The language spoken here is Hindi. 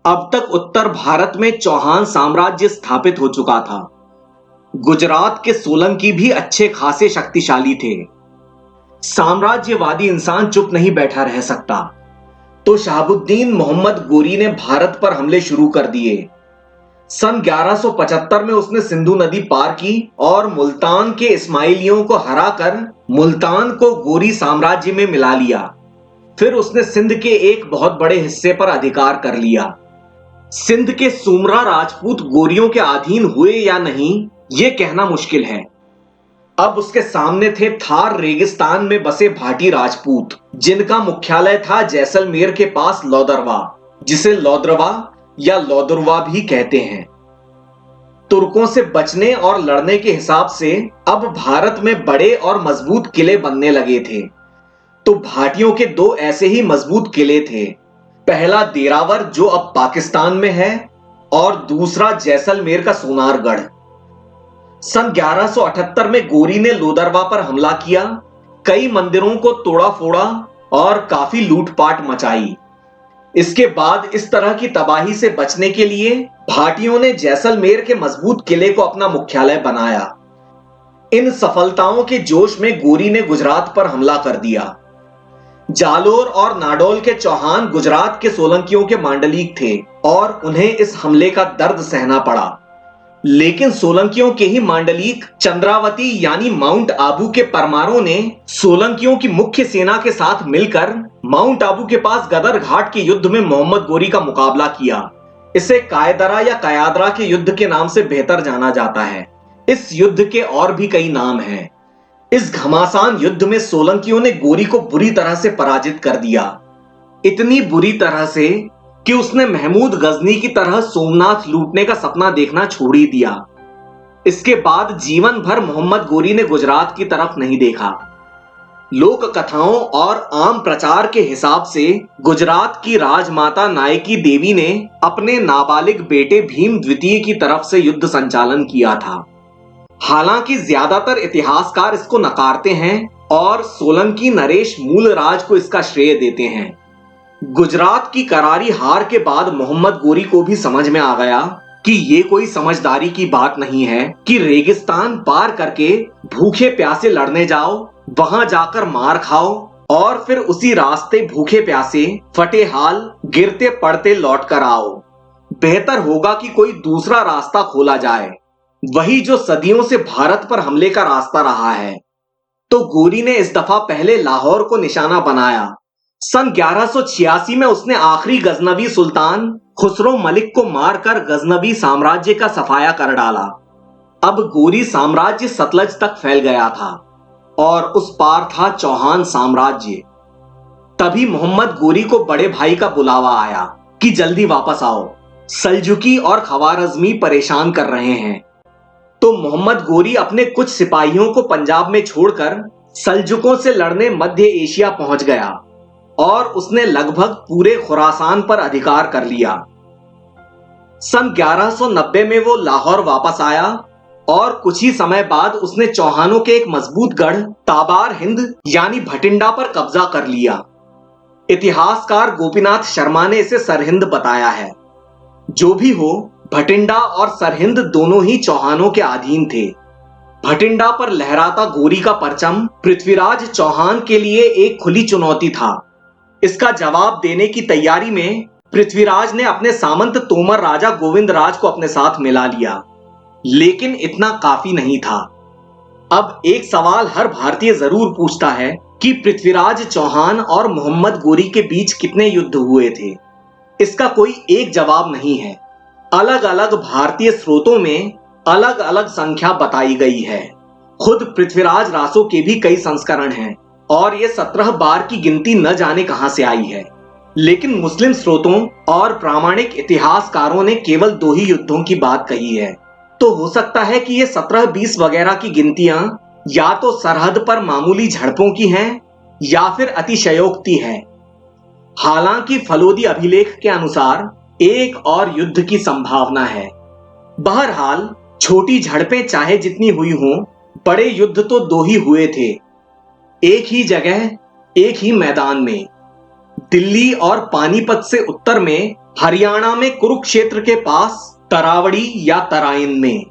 अब तक उत्तर भारत में चौहान साम्राज्य स्थापित हो चुका था। गुजरात के सोलंकी भी अच्छे खासे शक्तिशाली थे। साम्राज्यवादी इंसान चुप नहीं बैठा रह सकता, तो शहाबुद्दीन मोहम्मद गोरी ने भारत पर हमले शुरू कर दिए। सन 1175 में उसने सिंधु नदी पार की और मुल्तान के इस्माइलियों को हराकर मुल्तान को गोरी साम्राज्य में मिला लिया। फिर उसने सिंध के एक बहुत बड़े हिस्से पर अधिकार कर लिया। सिंध के सुमरा राजपूत गोरियों के अधीन हुए या नहीं, यह कहना मुश्किल है। अब उसके सामने थे थार रेगिस्तान में बसे भाटी राजपूत, जिनका मुख्यालय था जैसलमेर के पास लोदरवा, जिसे लोदरवा या लोदरवा भी कहते हैं। तुर्कों से बचने और लड़ने के हिसाब से अब भारत में बड़े और मजबूत किले बनने लगे थे। तो भाटियों के दो ऐसे ही मजबूत किले थे। पहला देरावर, जो अब पाकिस्तान में है, और दूसरा जैसलमेर का सोनारगढ़। सन 1178 में गोरी ने लोदरवा पर हमला किया, कई मंदिरों को तोड़ा फोड़ा और काफी लूटपाट मचाई। इसके बाद इस तरह की तबाही से बचने के लिए भाटियों ने जैसलमेर के मजबूत किले को अपना मुख्यालय बनाया। इन सफलताओं के जोश में गोरी ने गुजरात पर हमला कर दिया। जालोर और नाडोल के चौहान गुजरात के सोलंकियों के मांडलिक थे और उन्हें इस हमले का दर्द सहना पड़ा। लेकिन सोलंकियों के ही मांडलिक चंद्रावती यानी माउंट आबू के परमारों ने सोलंकियों की मुख्य सेना के साथ मिलकर माउंट आबू के पास गदर घाट के युद्ध में मोहम्मद गोरी का मुकाबला किया। इसे कायदरा या कयादरा के युद्ध के नाम से बेहतर जाना जाता है। इस युद्ध के और भी कई नाम हैं। इस घमासान युद्ध में सोलंकियों ने गोरी को बुरी तरह से पराजित कर दिया। इतनी बुरी तरह से कि उसने महमूद गजनी की तरह सोमनाथ लूटने का सपना देखना छोड़ ही दिया। इसके बाद जीवन भर मोहम्मद गोरी ने गुजरात की तरफ नहीं देखा। लोक कथाओं और आम प्रचार के हिसाब से गुजरात की राजमाता नायकी देवी ने अपने नाबालिग बेटे भीम द्वितीय की तरफ से युद्ध संचालन किया था। हालांकि ज्यादातर इतिहासकार इसको नकारते हैं और सोलंकी नरेश मूलराज को इसका श्रेय देते हैं। गुजरात की करारी हार के बाद मोहम्मद गोरी को भी समझ में आ गया कि ये कोई समझदारी की बात नहीं है कि रेगिस्तान पार करके भूखे प्यासे लड़ने जाओ, वहां जाकर मार खाओ और फिर उसी रास्ते भूखे प्यासे फटे हाल गिरते पड़ते लौट कर आओ। बेहतर होगा कि कोई दूसरा रास्ता खोला जाए, वही जो सदियों से भारत पर हमले का रास्ता रहा है। तो गोरी ने इस दफा पहले लाहौर को निशाना बनाया। सन 1186 में उसने आखिरी गजनवी सुल्तान खुसरो मलिक को मारकर गजनवी साम्राज्य का सफाया कर डाला। अब गोरी साम्राज्य सतलज तक फैल गया था और उस पार था चौहान साम्राज्य। तभी मोहम्मद गोरी को बड़े भाई का बुलावा आया कि जल्दी वापस आओ, सल्जुकी और खवारजमी परेशान कर रहे हैं। तो मोहम्मद गोरी अपने कुछ सिपाहियों को पंजाब में छोड़कर सल्जुकों से लड़ने मध्य एशिया पहुंच गया और उसने लगभग पूरे खुरासान पर अधिकार कर लिया। सन 1190 में वो लाहौर वापस आया और कुछ ही समय बाद उसने चौहानों के एक मजबूत गढ़ ताबार हिंद यानी भटिंडा पर कब्जा कर लिया। इतिहासकार गोपीनाथ शर्मा ने इसे सरहिंद बताया है। जो भी हो, भटिंडा और सरहिंद दोनों ही चौहानों के अधीन थे। भटिंडा पर लहराता गोरी का परचम पृथ्वीराज चौहान के लिए एक खुली चुनौती था। इसका जवाब देने की तैयारी में पृथ्वीराज ने अपने सामंत तोमर राजा गोविंद राज को अपने साथ मिला लिया, लेकिन इतना काफी नहीं था। अब एक सवाल हर भारतीय जरूर पूछता है कि पृथ्वीराज चौहान और मोहम्मद गोरी के बीच कितने युद्ध हुए थे। इसका कोई एक जवाब नहीं है। अलग अलग भारतीय स्रोतों में अलग अलग संख्या बताई गई है। खुद पृथ्वीराज रासो के भी कई संस्करण हैं और ये 17 बार की गिनती न जाने कहां से आई है। लेकिन मुस्लिम स्रोतों और प्रामाणिक इतिहासकारों ने केवल 2 ही युद्धों की बात कही है। तो हो सकता है कि ये 17-20 वगैरह की गिनतियां या तो सरहद पर मामूली झड़पों की हैं या फिर अतिशयोक्ति है। हालांकि फलोदी अभिलेख के अनुसार एक और युद्ध की संभावना है। बहरहाल छोटी झड़पें चाहे जितनी हुई हों, बड़े युद्ध तो 2 ही हुए थे, एक ही जगह एक ही मैदान में। दिल्ली और पानीपत से उत्तर में हरियाणा में कुरुक्षेत्र के पास तरावड़ी या तराइन में।